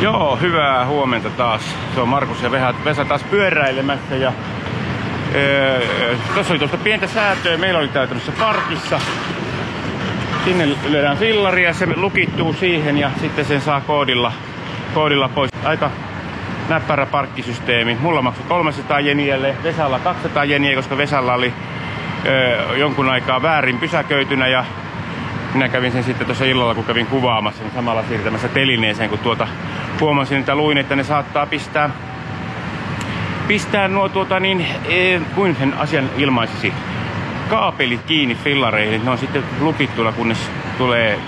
Joo, hyvää huomenta taas. Se on Markus ja Vesa taas pyöräilemässä ja tuossa oli tuosta pientä säätöä. Meillä oli täällä tämmöisessä parkissa. Sinne lyödään fillari ja se lukittuu siihen ja sitten sen saa koodilla pois. Aika näppärä parkkisysteemi. Mulla maksoi 300 jeniä, Vesalla 200 jeniä, koska Vesalla oli jonkun aikaa väärin pysäköitynä ja minä kävin sen sitten tuossa illalla, kun kävin kuvaamassa, niin samalla siirtämässä telineeseen, kun huomasin, että luin, että ne saattaa pistää nuo kuin sen asian ilmaisisi, kaapelit kiinni fillareihin. Ne on sitten lukittuna, kunnes tulee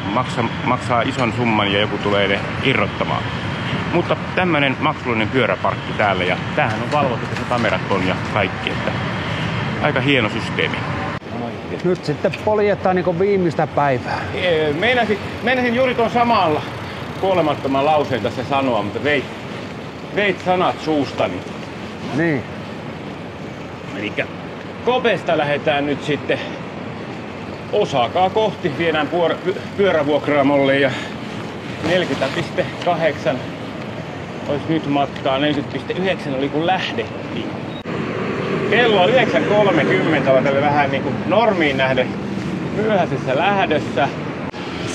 maksaa ison summan ja joku tulee ne irrottamaan. Mutta tämmönen maksullinen pyöräparkki täällä ja tämähän on valvottu, että kamerat on ja kaikki, että aika hieno systeemi. Nyt sitten poljetaan niin viimeistä päivää. Meinasin juuri tuon samalla kuolemattoman lauseen tässä sanoa, mutta veit sanat suustani. Niin. Elikkä Kopesta lähdetään nyt sitten Osakaa kohti. Viedään pyörävuokraamolle ja 40,8 olisi nyt matkaa. 40,9 oli kun lähdettiin. Kello on 9.30, on tälle vähän niin kuin normiin nähden myöhäisessä lähdössä.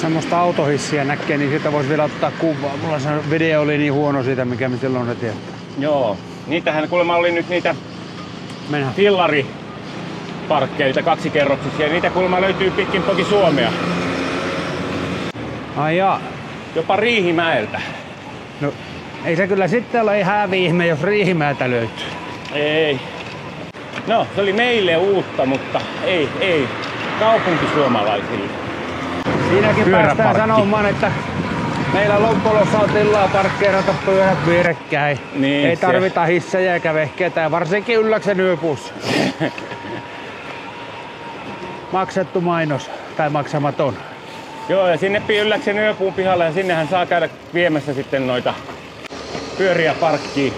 Semmoista autohissiä näkee, niin siitä voisi vielä ottaa kuvaa. Mulla se video oli niin huono siitä, mikä me silloin se tiedät. Joo, niitähän kuulemma oli nyt niitä fillariparkkeita kaksikerroksisia. Niitä kuulemma löytyy pitkin toki Suomea. Ai jaa. Jopa Riihimäeltä. No ei se kyllä sitten ole ihan ihme, jos Riihimäeltä löytyy. Ei. No, se oli meille uutta, mutta ei kaupunkisuomalaisille. Siinäkin päästään sanomaan, että meillä Lompolossa on tilaa parkkeerata pyörät vierekkäin. Niin, ei tarvita hissejä eikä vehkeitä, varsinkin Ylläksen yöbussa. Maksettu mainos tai maksamaton. Joo, ja sinne Ylläksen yöpuun pihalle ja sinnehän saa käydä viemässä sitten noita pyöriä parkkiin.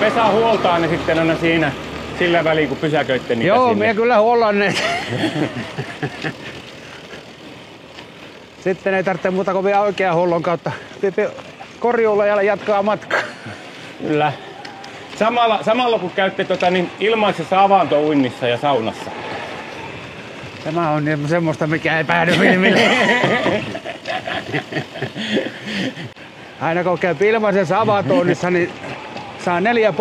Vesa huoltaa ne sitten aina siinä sillä väliin, kun pysäköitte niitä. Joo, sinne. minä kyllä huollan ne. Sitten ei tarvitse muuta kuin vielä oikean huollon kautta korjuulla ja jatkaa matkaa. Kyllä. Samalla kun käytte ilmaisessa avantouinnissa ja saunassa. Tämä on semmoista, mikä ei päädy filmille. Aina kun käy ilmaisessa avantouinnissa, niin saa 4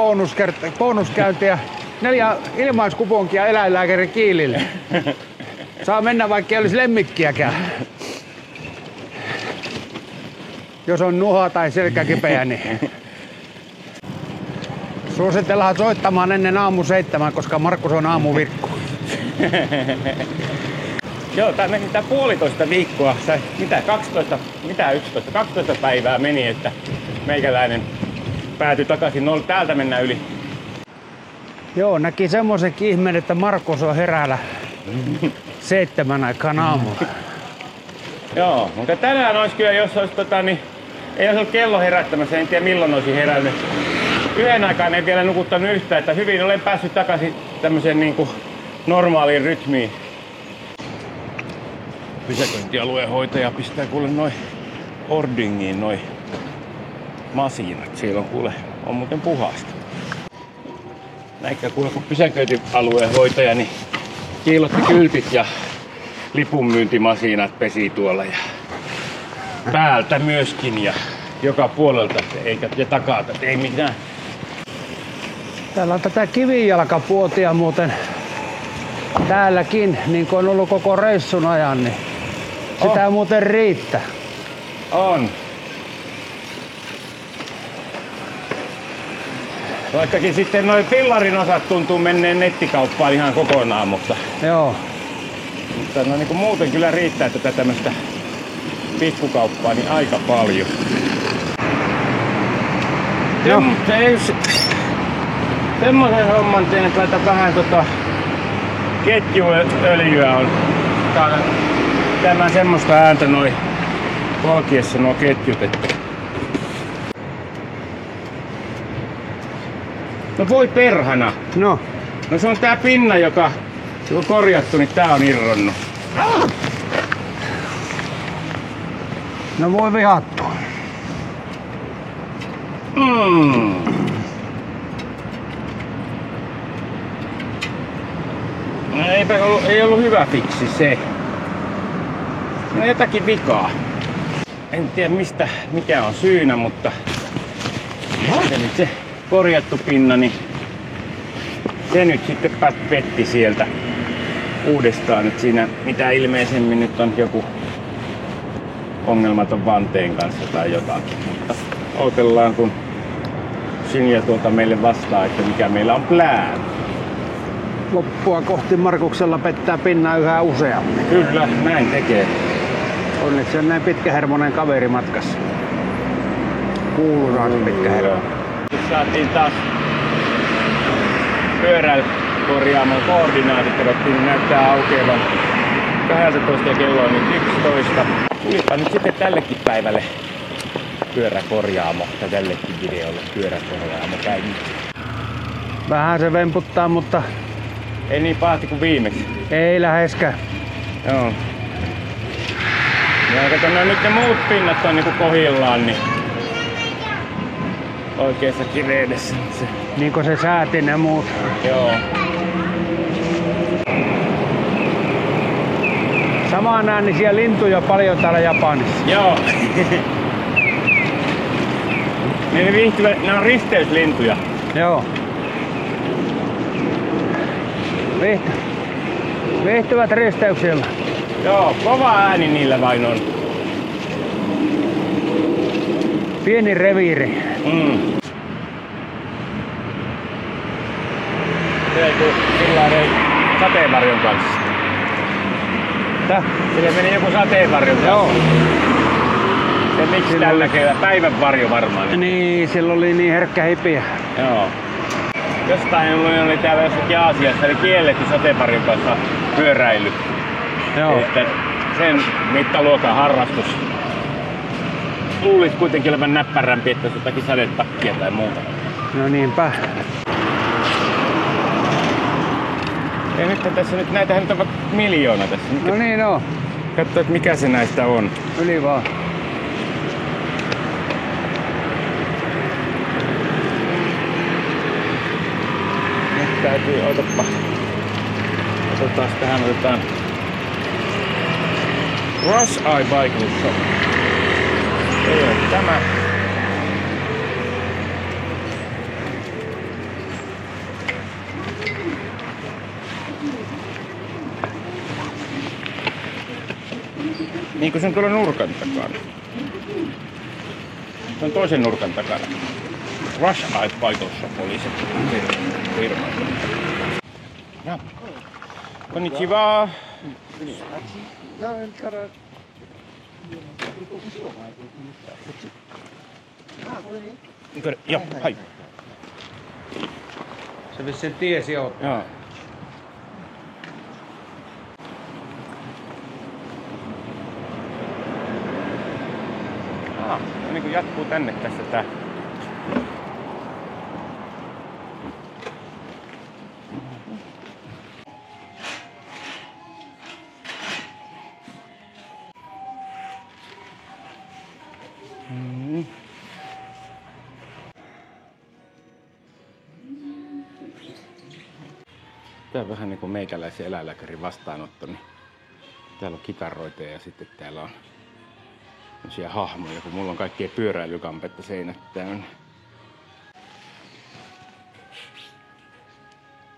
bonuskäyntiä, 4 ilmaiskuponkia eläinlääkärin kiilille. Saa mennä vaikka ei olisi lemmikkiäkään. Jos on nuha tai selkä kipeä, niin suositellaan soittamaan ennen aamu 7, koska Markus on aamuvirkku. Joo, tää meni 1,5 viikkoa. 12 päivää meni, että meikäläinen päätyi takaisin. No, täältä mennään yli. Joo, näki semmoisenkin ihmeen, että Markus on herällä 7 aikaan aamulla. Joo, mutta tänään olisi kyllä, jos olisi ei olisi ollut kello herättämässä, en tiedä milloin olisi herännyt. Yhden aikaan en vielä nukuttanut yhtään, että hyvin olen päässyt takaisin tämmöiseen niin kuin normaaliin rytmiin. Pysäköintialueen hoitaja pistää kuule noin ordingiin noin masiinat. Siellä on muuten puhasta. Näinkään kuule, kun pysäköintialueen hoitaja niin kiilotti kyltit ja lipunmyyntimasiinat pesi tuolla ja päältä myöskin ja joka puolelta ja takaa, ei mitään. Täällä on tätä kivijalkapuotia muuten täälläkin, niin kuin on ollut koko reissun ajan, niin sitä muuten riittää. On. Vaikkakin sitten noin fillarin osat tuntuu menneen nettikauppaan ihan kokonaan, mutta joo. Mutta no niin kuin muuten kyllä riittää tätä tämmöistä pikkukauppaa niin aika paljon. Joo. Semmoisen homman teen, että laitan vähän ketjuöljyä on. Tämä semmoista ääntä noin polkiessa nuo ketjut. Että. No voi perhana. No se on tää pinna, joka on korjattu, niin tää on irronnut. No voi vihattu. No ei ollut hyvä fiksi se. No jotakin vikaa. En tiedä mikä on syynä, mutta se korjattu pinna, niin se nyt sitten petti sieltä uudestaan. Että siinä mitä ilmeisemmin nyt on joku ongelmaton vanteen kanssa tai jotakin. Mutta odotellaan kun Sinja tuolta meille vastaa, että mikä meillä on plään. Loppua kohti Markuksella pettää pinnaa yhä useammin. Kyllä, näin tekee. Onneksi on näin pitkähermonen kaveri matkassa. Kuulunaan se pitkähermonen. Nyt saatiin taas pyöräkorjaamon koordinaatit, ruvettiin näyttää aukeavan 12 ja kello on nyt 11. Tulipa nyt sitten tällekin päivälle pyöräkorjaamo tai tällekin videolle pyöräkorjaamo käynnissä. Vähän se vemputtaa, mutta ei niin pahasti kuin viimeksi. ei läheskään. Joo. Ja kato, no nyt ne muut pinnat on niinku kohillaan, niin oikeassa kireydessä. Niin kuin se sääti ne muut. Joo. Samaan äänisiä lintuja paljon täällä Japanissa. Joo. Ne on risteyslintuja. Joo. Viihtyvät risteyksillä. Joo, kova ääni niillä vain on. Pieni reviiri. Se ei tuu sillainen sateenvarjon kanssa. Täh? Sille meni joku sateenvarjon kanssa. Joo. Se miksi tällä kevää? Päivän varjo varmaan. Niin, sillä oli niin herkkä hipiä. Joo. Jostain oli täällä jossakin Aasiassa, eli kielletty sateenvarjon kanssa pyöräily. Joo. Että sen mittaluokan harrastus. Luulis kuitenkin olevan näppärämpi, että olisi jotakin sadetakkia tai muuta. No niinpä. Ja nyt tässä nyt näitähän nyt on miljoona tässä. No niin on. Katso, että mikä se näistä on. Yli vaan. Nyt täytyy, otapa. Otetaan tähän, otetaan Rush Eye Bike Shop. Ei ole tämä. Niin kuin se on tuolla nurkan takana. Se on toisen nurkan takana. Rush Eye Bike Shop oli se firma. Ja. Konnichiwa. Joo, hai. Se vissiin tiesi jo. Joo. No niin kuin jatkuu tänne tässä tää. Tää on vähän niinku meikäläisen eläinlääkärin vastaanotto, niin täällä on kitaroita ja sitten täällä on tämmöisiä hahmoja, kun mulla on kaikkia pyöräilykampetta seinät täynnä.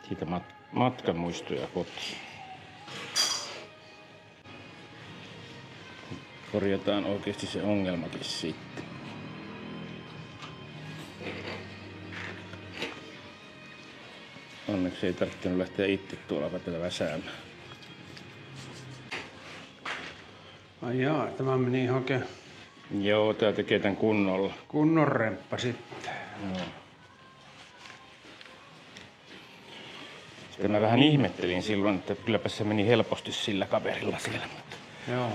Siitä matkamuistoja kotiin. Korjataan oikeasti se ongelmakin sitten. Onneksi ei tarvittanut lähteä itse tuolla tätä väsäämään. Ai jaa, tämä meni ihan oikein Joo, tää tekee tän kunnolla. kunnon remppa sitten. Joo. Sitten mä vähän ihmettelin silloin, että kylläpä se meni helposti sillä kaverilla siellä. Joo.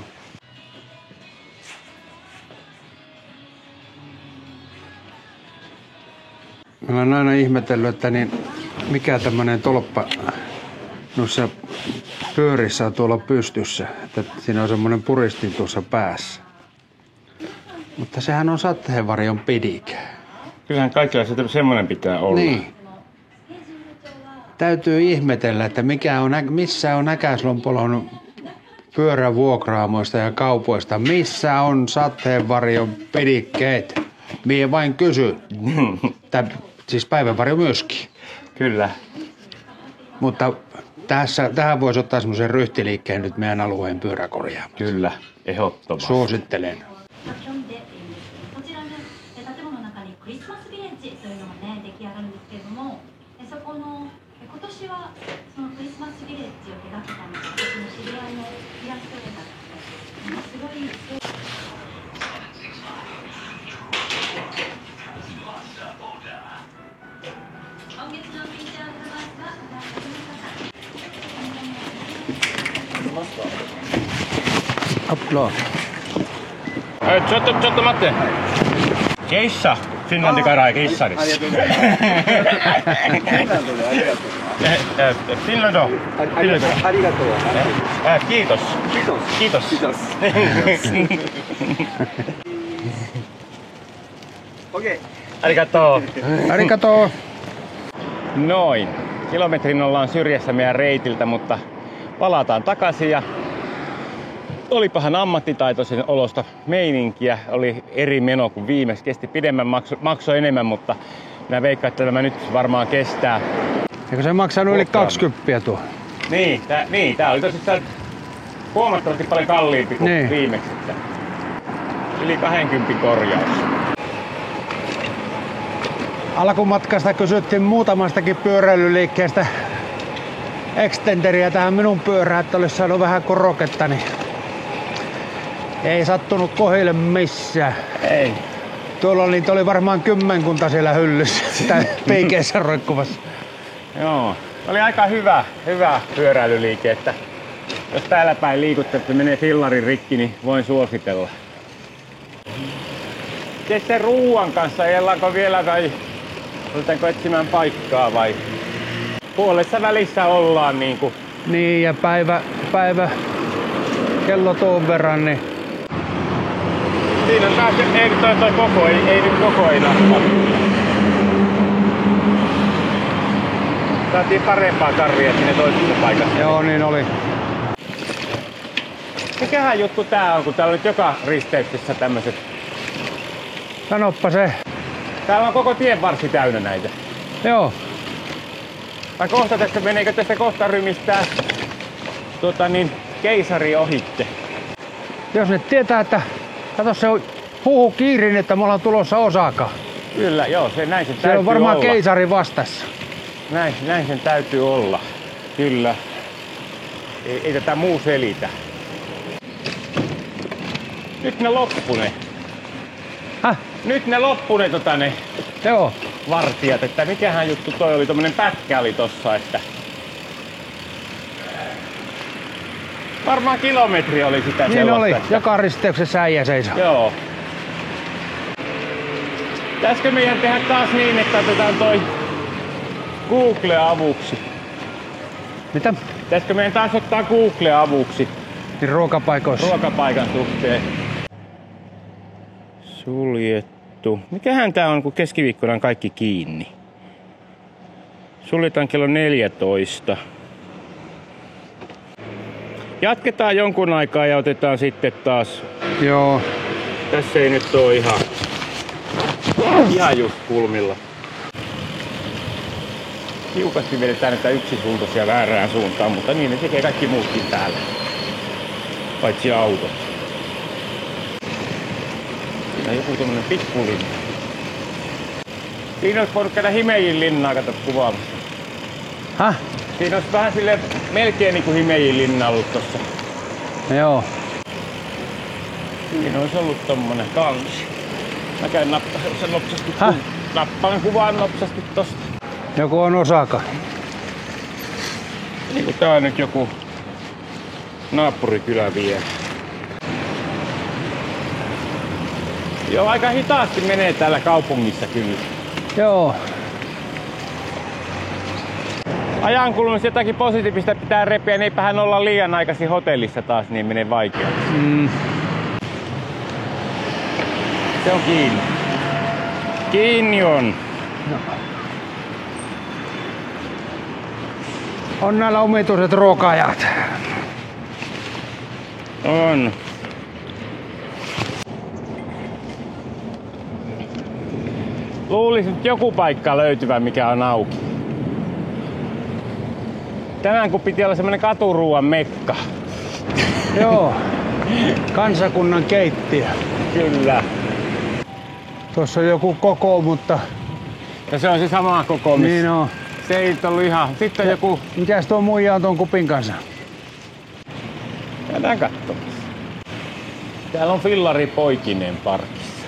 Mä oon aina ihmetellyt, että mikä tämmönen tolppa noissa pyörissä on tuolla pystyssä. Että siinä on semmonen puristin tuossa päässä. Mutta sehän on sateenvarjon pidike. Kyllähän kaikilla semmoinen pitää olla. Niin. Täytyy ihmetellä, että missä on Äkäslompolon pyörävuokraamoista ja kaupoista. Missä on sateenvarjon pidikkeet? Mie vain kysyn. Siis päivänvarjo myöskin. Kyllä. Mutta tähän voisi ottaa semmoisen ryhtiliikkeen nyt meidän alueen pyöräkorjaamoon. Kyllä, ehdottomasti. Suosittelen. こちらの建物の中にクリスマスビレッジというのがね出来上がるんですけれども、そこの今年はそのクリスマスビレッジを手掛けたのが私の知り合いのイラストレーターで、ものすごい。今月のフィーチャーアルバムが始まった。 Upload.ちょっと待って。ケイッサ、フィンランドからケイッサです。フィンランドでフィンランド。ありがとう。キートス。キートス。ありがとう。ありがとう。 Noin. Kilometrin ollaan syrjässä meidän reitiltä, mutta palataan takaisin ja olipahan ammattitaitoisen olosta meininkiä. Oli eri meno kuin viimeksi. Kesti pidemmän, maksoi enemmän, mutta minä veikkaan, että tämä nyt varmaan kestää. Eikö se maksanut yli 20 tuo? Niin, tää oli tosissaan huomattavasti paljon kalliimpi kuin niin. Viimeksi. Yli 20 korjaus. Alkumatkasta kysyttiin muutamastakin pyöräilyliikkeestä extenderiä tähän minun pyörään, että olisi saanut vähän koroketta, niin ei sattunut kohdille missään. Ei. Tuolla niitä oli varmaan kymmenkunta siellä hyllyssä peikeissä roikkuvassa. Joo, oli aika hyvä pyöräilyliike, että jos täällä päin liikutte, että menee fillarin rikki, niin voin suositella. Sitten ruuan kanssa ajellaanko vielä vai ruvetäänkö etsimään paikkaa vai? Puolessa välissä ollaan niinku. Niin ja päivä kello tuon verran, niin Siinä on taas, ei nyt toi koko, ei nyt koko ei nappa. Saatiin parempaa karvia sinne toisessa paikassa. joo niin oli. Mikähän juttu tää on, kun täällä on nyt joka risteyksessä tämmöset. Sanoppa se. Täällä on koko tien varsi täynnä näitä. Joo. Vai kohta tästä, meneekö tästä kohta rymistää keisari ohitte? Jos ne tietää, että kato se huhu kiirin, että me ollaan tulossa Osakaan. Kyllä, joo, näin sen täytyy Siellä on varmaan olla. keisari vastassa. Näin sen täytyy olla. Kyllä. Ei tätä muu selitä. Nyt ne loppune. Häh? Nyt ne loppune ne Joo. vartijat, että mikähän juttu toi oli, tommonen pätkä oli tossa, että varmaan kilometri oli sitä Niin sellaista. oli, että... joka risteyksessä äijä seisoo. Joo. Pitäisikö meidän tehdä taas niin, että otetaan toi Google avuksi? Mitä? Pitäisikö meidän taas ottaa Google avuksi Niin ruokapaikoissa. ruokapaikan suhteen? Suljettu. Mikähän tää on, kun keskiviikkona on kaikki kiinni? Suljetaan kello 14. Jatketaan jonkun aikaa ja otetaan sitten taas. Joo. Tässä ei nyt oo ihan just kulmilla. Tiukasti vedetään näitä yksisuuntaisia väärään suuntaan, mutta niin ne tekee kaikki muutkin täällä. Paitsi autot. Siinä on joku tommonen pikkulinna. Siinä olisi voinut käydä Himejin linnaa, kato kuvaamassa. Häh? Siinä olisi vähän silleen melkein niinku Himejin linna ollut tossa. Joo. Siinä olisi ollut tommonen kansi. Mä käyn nappasen sen nopsasti. Häh? Nappaan kuvaan nopsasti tosta. Joku on Osaka. Niinku tää on nyt joku naapurikylä vielä. Joo, aika hitaasti menee täällä kaupungissa kyllä. Joo. Ajankulussa jotakin positiivista pitää repiä, niin eipähän olla liian aikaisin hotellissa taas, niin menee vaikeaksi. Se on kiinni. Kiinni on. No. On näillä omituiset ruoka-ajat. On. Luulisin, että joku paikka löytyvä, mikä on auki. Tänään kun piti olla semmonen katuruuan mekka. Joo. Kansakunnan keittiö. Kyllä. Tuossa on joku koko, mutta... Ja se on se sama koko, missä... Niin on. Se ei ollut ihan... Sitten on joku... Mikäs tuo muija on tuon kupin kanssa? Käydään katsomassa. Täällä on fillari poikineen parkissa.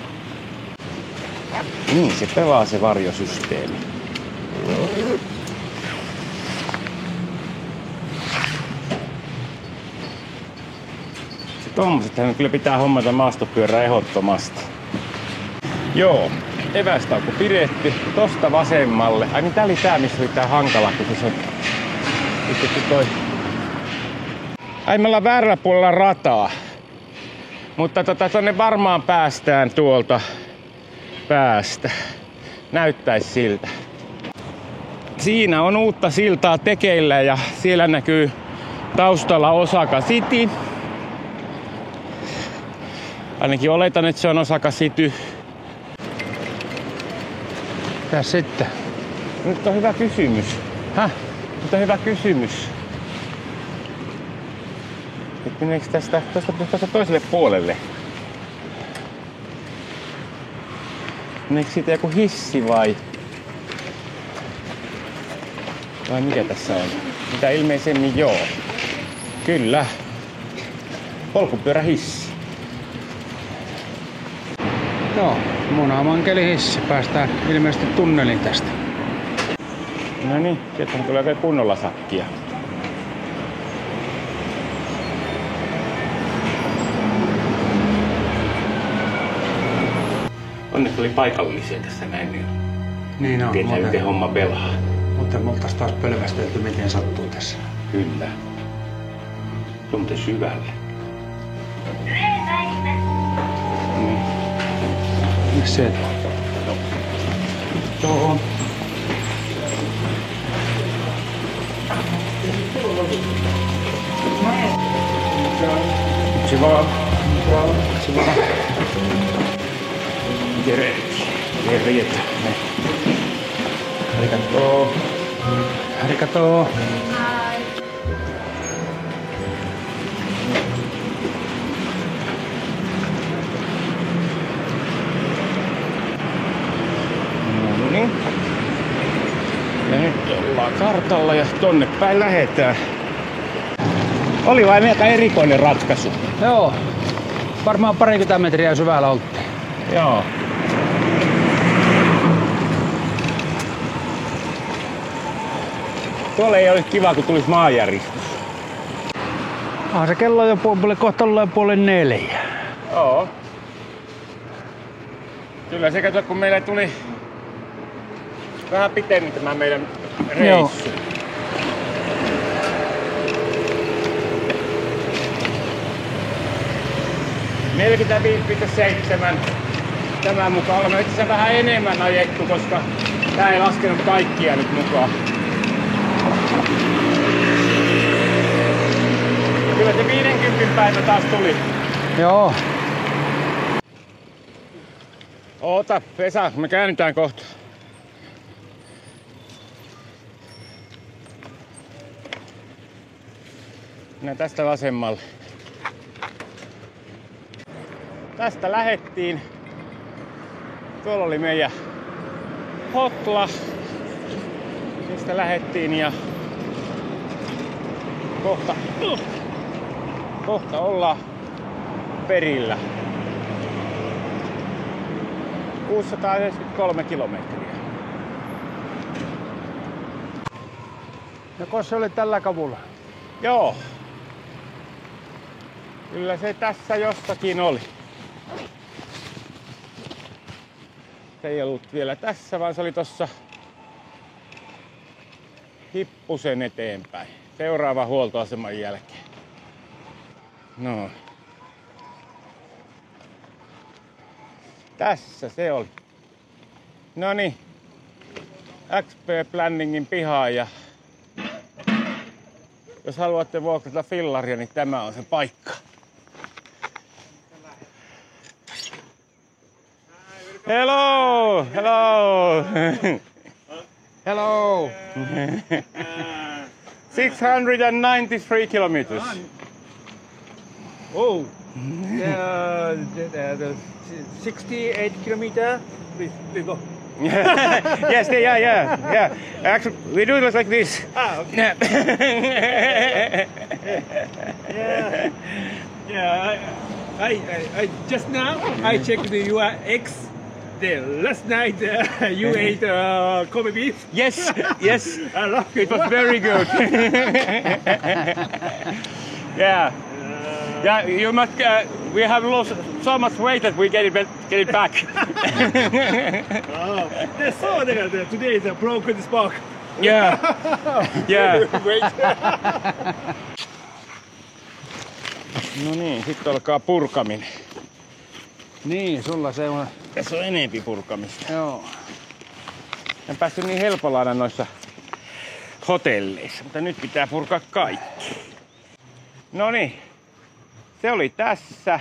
Niin, se pelaa se varjosysteemi. Se tommosethan kyllä pitää hommata maastopyörää ehdottomasti. Joo, evästauko pidetty. Tosta vasemmalle. Ai niin tää oli tää, missä oli tää hankala, kun se on... toi... Ai me ollaan väärällä puolella rataa. Mutta tonne varmaan päästään tuolta päästä. Näyttäis siltä. Siinä on uutta siltaa tekeillä ja siellä näkyy taustalla Osaka City. Ainakin oletan, että se on Osaka City. Tässä sitten. Nyt on hyvä kysymys. Häh? Nyt on hyvä kysymys. Nyt meneekö tästä toiselle puolelle? Meneekö siitä joku hissi vai mikä tässä on? Mitä ilmeisemmin joo. Kyllä. Polkupyörähissi. Joo, munamankelihissi. Päästään ilmeisesti tunnelin tästä. No niin, sieltähän tulee oikein kunnolla sakkia. Onneksi oli paikallisia tässä näin, Niin on. tietää miten homma pelaa. Mutta me oltais taas pölvästelty miten sattuu tässä. Kyllä. Se on muuten syvälle. Niin. Missä se? Tuohon. Se vaan. Terveet. Arigato. Arigato. No niin. Ja nyt ollaan kartalla ja tonne päin lähetään. Oli vain aika erikoinen ratkaisu. Joo. Varmaan 20 metriä syvällä oltiin. Joo. Tuolla ei olisi kiva, kun tulisi maanjäristys. Se kello on jo kohta ollaan 3:30. Joo. Kyllä se kato, kun meillä tuli vähän pitemmin tämä meidän reissu. Joo. ...45,7. Tämän mukaan olemme itse asiassa vähän enemmän ajettu, koska tää ei laskenut kaikkia nyt mukaan. Ja kyllä se 50 päivä taas tuli. Joo. Oota, Vesa, me käännytään kohta. Mennään tästä vasemmalle. Tästä lähettiin. Tuolla oli meidän hotla. Mistä lähettiin ja kohta ollaan perillä. 693 kilometriä. Ja se oli tällä kavulla. Joo. Kyllä se tässä jossakin oli. Se ei ollut vielä tässä, vaan se oli tossa hippusen eteenpäin. Seuraava huoltoaseman jälkeen. No. Tässä se oli. Noniin. XP Planningin pihaan ja jos haluatte vuokrata fillaria, niin tämä on se paikka. Hello! Hello! Hello! 693 kilometers. Oh! The 68 kilometer. Please go. Yes, yeah. Actually, we do it like this. Okay. I just now I checked your ex. The last night you ate Kobe beef. Yes. I love It was very good. Yeah. Yeah, you must. We have lost so much weight that we get it back. So today is a broken spark. Yeah. Great. No niin, sitten alkaa purkaminen. Niin, sulla se on. Tässä on enempi purkamista. Joo. En päässyt niin helpolla aina noissa hotelleissa, mutta nyt pitää purkaa kaikki. No niin, se oli tässä.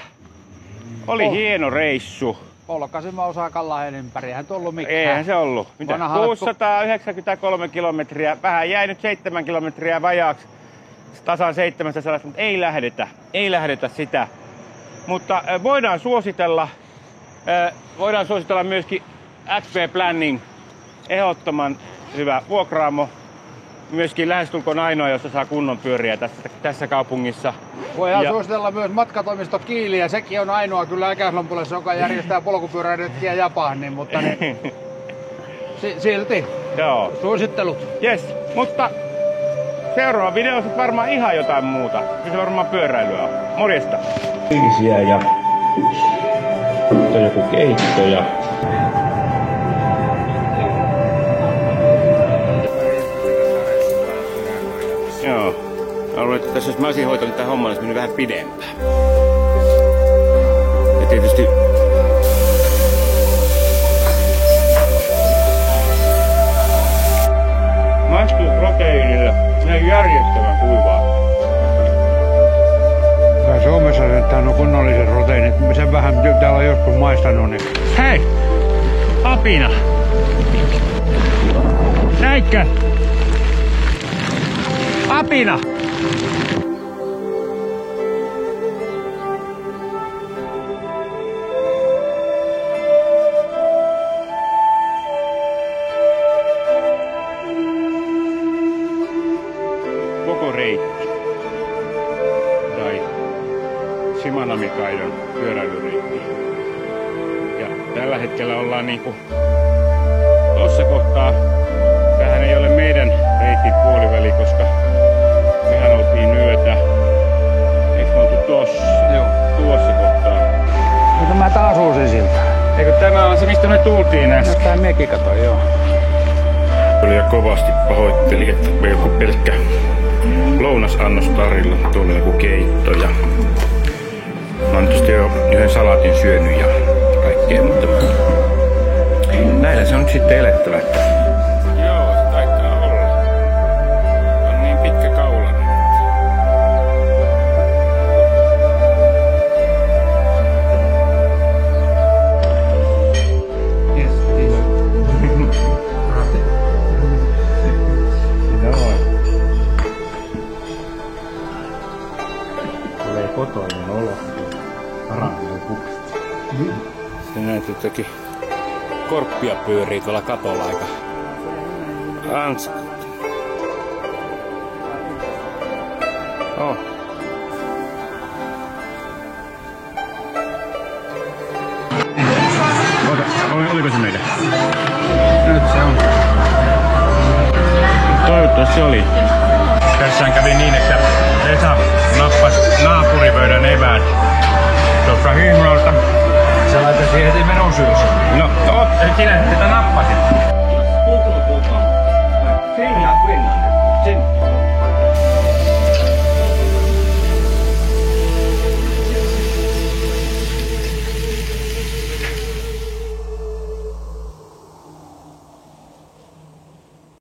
Oli hieno reissu. Polkasimme Osakan ympäri, eihän tullut mikään. Eihän se ollut. Mitä? 693 kilometriä, vähän jäi nyt 7 kilometriä vajaaksi. Tasan 700, mutta ei lähdetä sitä. Mutta voidaan suositella myöskin XP Planning, ehdottoman hyvä vuokraamo. Myöskin lähestulkoon ainoa, jossa saa kunnon pyöriä tässä kaupungissa. Voidaan suositella myös matkatoimisto Kiiliä, sekin on ainoa kyllä Äkäslompulassa, joka järjestää polkupyöräretkiä Japaniin, mutta silti suosittelut. Yes, mutta seuraava videossa varmaan ihan jotain muuta. Se varmaan pyöräilyä on. Morjesta! Ja joku keitto ja joo. Mä luulen, että tässä jos mä olisin hoitanut tämän homman, olisi mennyt vähän pidempään. Ja tietysti maistuu proteiinilla. Se on järjestelmän kuivaa. Suomessa on kunnolliset proteiinit. Sen vähän täällä on joskus maistanut. Niin. Hei! Apina! Näitkö? Apina! Koko reitti. Tai Shimanami-kaidon pyöräilyreitti. Ja tällä hetkellä ollaan niinku tossa kohtaa. Tämähän ei ole meidän reitin puoliväli, koska mehän oltiin yötä. Eikö me oltu tossa? Joo. Tuossa kohtaa. Mutta mä taas uusin siltä. Eikö tämä on se, mistä me tultiin äsken? No, tää mekin kato, joo. Ja kovasti pahoitteli, että me joku pelkkä lounasannos tarjolla, tuolla joku keitto ja mä oon tietysti jo yhden salatin syönyt ja kaikkea, mutta näillä se on nyt sitten elettävä. Joo, se taitaa olla. On niin pitkä kaulainen. Tulee kotoinen olo. Parantuu pukset. Se näytyy toki korppia pyörii tuolla katolla aika anskut. Oh. Oliko se meidän? Nyt se on. Toivottavasti se oli. Tässähän kävi niin, että Esa nappasi naapuripöydän eväät tuossa Himrolta. Sä laitat siihen heti menusyyssä. No, sinä sitä